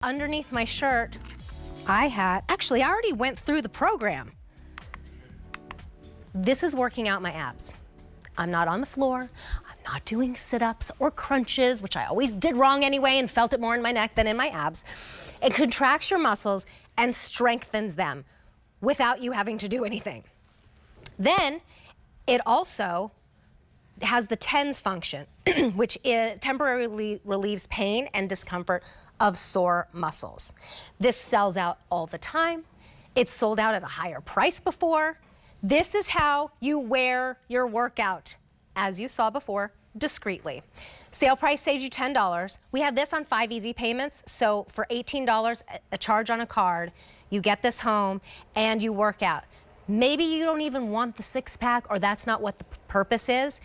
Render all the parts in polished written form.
Underneath my shirt, actually, I already went through the program. This is working out my abs. I'm not on the floor. I'm not doing sit-ups or crunches, which I always did wrong anyway and felt it more in my neck than in my abs. It contracts your muscles and strengthens them without you having to do anything. Then it also has the TENS function, which temporarily relieves pain and discomfort of sore muscles. This sells out all the time. It's sold out at a higher price before. This is how you wear your workout, as you saw before, discreetly. Sale price saves you $10. We have this on 5 easy payments, so for $18, a charge on a card, you get this home and you work out. Maybe you don't even want the six-pack, or that's not what the purpose is.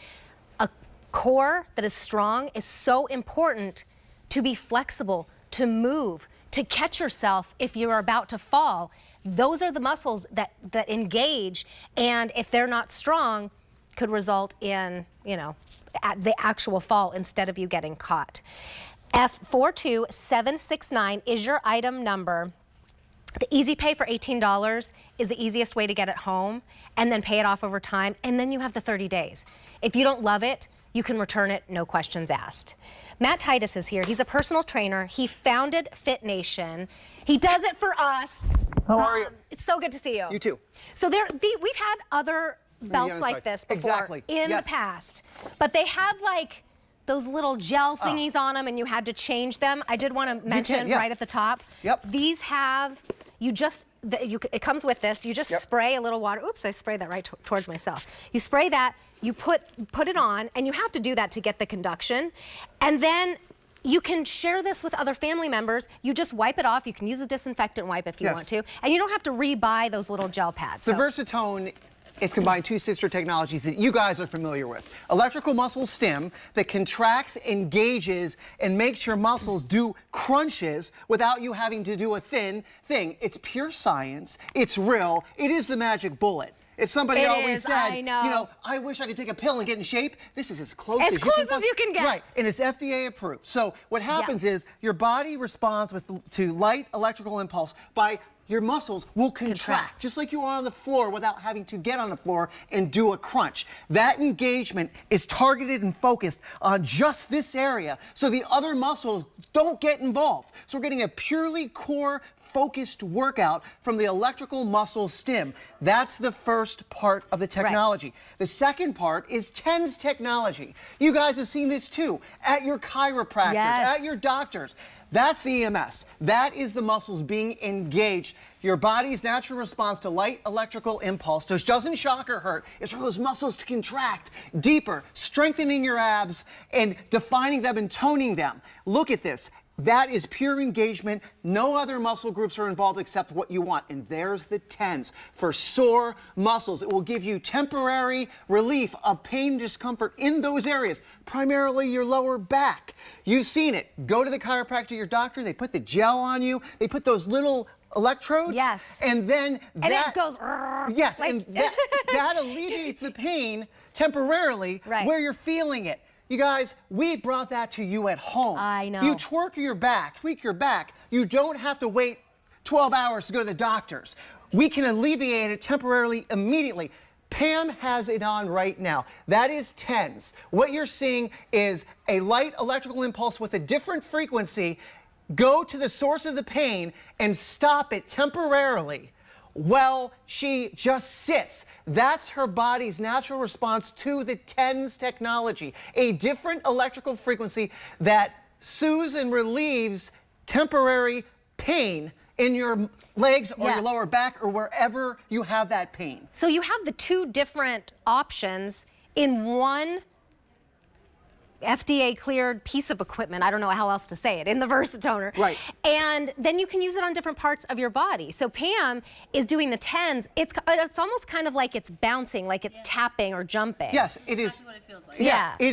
A core that is strong is so important to be flexible, to move, to catch yourself if you're about to fall. Those are the muscles that engage, and if they're not strong, could result in, you know, the actual fall instead of you getting caught. F42769 is your item number. The easy pay for $18 is the easiest way to get it home, and then pay it off over time, and then you have the 30 days. If you don't love it, you can return it, no questions asked. Matt Titus is here. He's a personal trainer. He founded FITNATION. He does it for us. How are you? It's so good to see you. You too. So we've had other belts like this before in the past, but they had like those little gel thingies on them, and you had to change them. I did want to mention right at the top. These have, it comes with this. You just spray a little water. Oops, I sprayed that right towards myself. You spray that, you put it on, and you have to do that to get the conduction. And then you can share this with other family members. You just wipe it off. You can use a disinfectant wipe if you want to, and you don't have to re-buy those little gel pads. The Versatone is combined two sister technologies that you guys are familiar with. Electrical muscle stim that contracts, engages, and makes your muscles do crunches without you having to do a thin thing. It's pure science. It's real. It is the magic bullet. If somebody always said, you know, I wish I could take a pill and get in shape, this is as close as you can get. Right, and it's FDA approved. So what happens is your body responds to light electrical impulse by your muscles will contract, just like you are on the floor without having to get on the floor and do a crunch. That engagement is targeted and focused on just this area, so the other muscles don't get involved. So we're getting a purely core focused workout from the electrical muscle stim. That's the first part of the technology. The second part is TENS technology. You guys have seen this too at your chiropractors, at your doctors. That's the EMS. That is the muscles being engaged. Your body's natural response to light electrical impulse, so it doesn't shock or hurt. It's for those muscles to contract deeper, strengthening your abs and defining them and toning them. Look at this. That is pure engagement. No other muscle groups are involved except what you want. And there's the TENS for sore muscles. It will give you temporary relief of pain, discomfort in those areas, primarily your lower back. You've seen it. Go to the chiropractor, your doctor. They put the gel on you. They put those little electrodes. And then it goes. And that alleviates the pain temporarily where you're feeling it. You guys, we brought that to you at home. I know. If you tweak your back, you don't have to wait 12 hours to go to the doctors. We can alleviate it temporarily, immediately. Pam has it on right now. That is TENS. What you're seeing is a light electrical impulse with a different frequency go to the source of the pain and stop it temporarily. Well, she just sits. That's her body's natural response to the TENS technology, a different electrical frequency that soothes and relieves temporary pain in your legs or your lower back or wherever you have that pain. So you have the two different options in one FDA cleared piece of equipment. I don't know how else to say it, in the Versatoner. And then you can use it on different parts of your body. So Pam is doing the TENS. It's almost kind of like it's bouncing, like it's tapping or jumping. Yes, it is. That's what it feels like.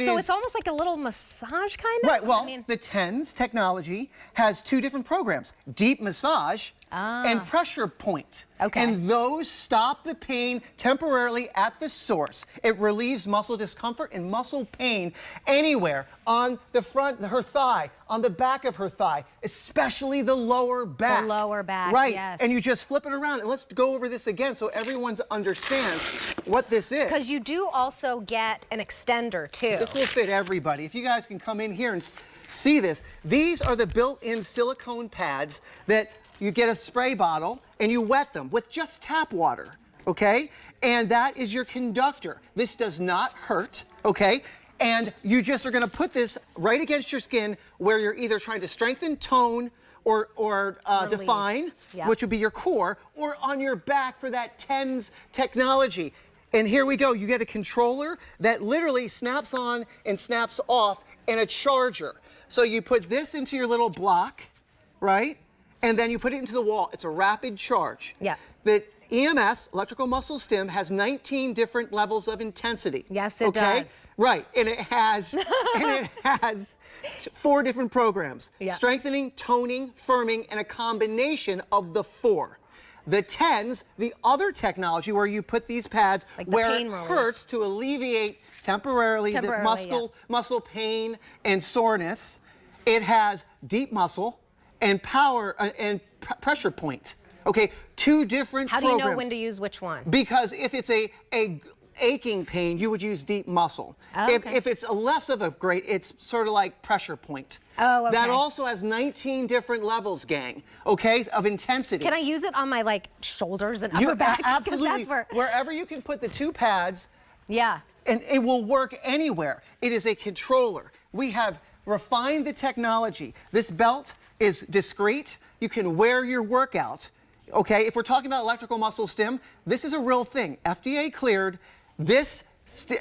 So it's almost like a little massage kind of? Well, the TENS technology has two different programs. Deep massage, and pressure point. Okay. And those stop the pain temporarily at the source. It relieves muscle discomfort and muscle pain anywhere on the front, her thigh, on the back of her thigh, especially the lower back. The lower back, right. yes. And you just flip it around. And let's go over this again so everyone understands what this is. Because you do also get an extender too. This will fit everybody. If you guys can come in here and see this, these are the built-in silicone pads that you get a spray bottle and you wet them with just tap water, okay? And that is your conductor. This does not hurt, okay? And you just are gonna put this right against your skin where you're either trying to strengthen, tone, or define, Yep. which would be your core, or on your back for that TENS technology. And here we go. You get a controller that literally snaps on and snaps off, and a charger. So you put this into your little block, right? And then you put it into the wall. It's a rapid charge. Yeah. The EMS, electrical muscle stim, has 19 different levels of intensity. Yes, it does. Right. And it has 4 different programs. Yeah. Strengthening, toning, firming, and a combination of the 4. The TENS, the other technology where you put these pads Like the where pain it relief. hurts to alleviate temporarily the muscle pain and soreness. It has deep muscle and power and pressure point. Okay, 2 different How do programs. you know when to use which one? Because if it's a aching pain, you would use deep muscle. Oh, okay. If it's a less of a great, it's sort of like pressure point. Oh, okay. That also has 19 different levels, gang, okay, of intensity. Can I use it on my like shoulders and upper back? 'Cause Absolutely. That's where... Wherever you can put the 2 pads, Yeah. and it will work anywhere. It is a controller. We have refined the technology. This belt is discreet. You can wear your workout. Okay, if we're talking about electrical muscle stim, this is a real thing. FDA cleared. This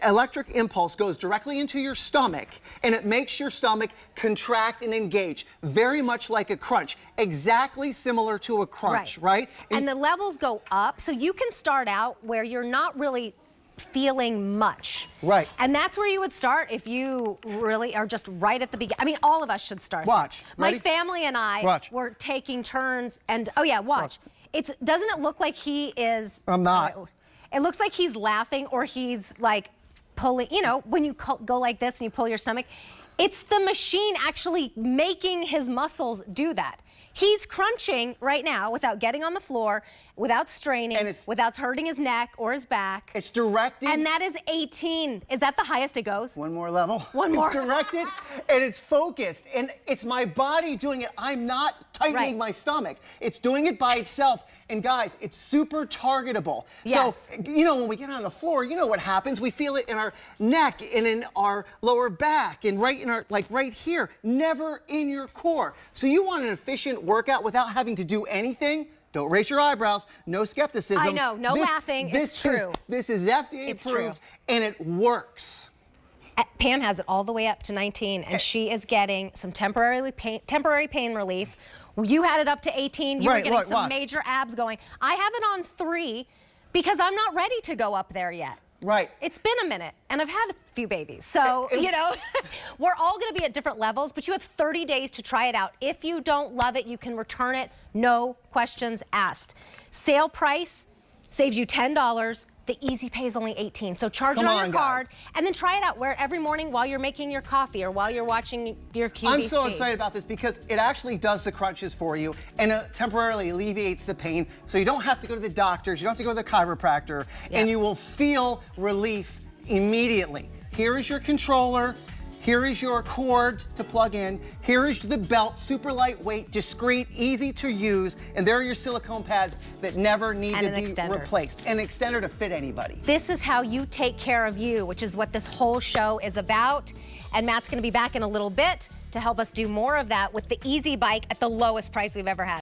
electric impulse goes directly into your stomach, and it makes your stomach contract and engage, very much like a crunch, exactly similar to a crunch, right? And the levels go up, so you can start out where you're not really feeling much. Right. And that's where you would start if you really are just right at the beginning. I mean, all of us should start. Watch. My Ready? family and I Watch. were taking turns, and oh yeah, watch. Doesn't it look like he is? I'm not. It looks like he's laughing or he's like pulling, you know, when you go like this and you pull your stomach, it's the machine actually making his muscles do that. He's crunching right now without getting on the floor, without straining, without hurting his neck or his back. It's directed. And that is 18. Is that the highest it goes? One more level. One more. It's directed and it's focused, and it's my body doing it. I'm not tightening my stomach. It's doing it by itself. And guys, it's super targetable. Yes. So, you know, when we get on the floor, you know what happens. We feel it in our neck and in our lower back and right in our, like right here, never in your core. So you want an efficient workout without having to do anything? Don't raise your eyebrows. No skepticism. I know, no laughing. It's true. This is FDA approved, and it works. Pam has it all the way up to 19, and she is getting some temporary pain relief. You had it up to 18. You were getting some major abs going. I have it on 3 because I'm not ready to go up there yet. Right. It's been a minute, and I've had a few babies. So, you know, we're all going to be at different levels, but you have 30 days to try it out. If you don't love it, you can return it. No questions asked. Sale price saves you $10. The easy pay is only $18. So charge it on your card and then try it out. Wear it every morning while you're making your coffee or while you're watching your QVC. I'm so excited about this because it actually does the crunches for you and it temporarily alleviates the pain. So you don't have to go to the doctors, you don't have to go to the chiropractor, and you will feel relief immediately. Here is your controller. Here is your cord to plug in. Here is the belt, super lightweight, discreet, easy to use. And there are your silicone pads that never need to be replaced. An extender to fit anybody. This is how you take care of you, which is what this whole show is about. And Matt's gonna be back in a little bit to help us do more of that with the Easy Bike at the lowest price we've ever had.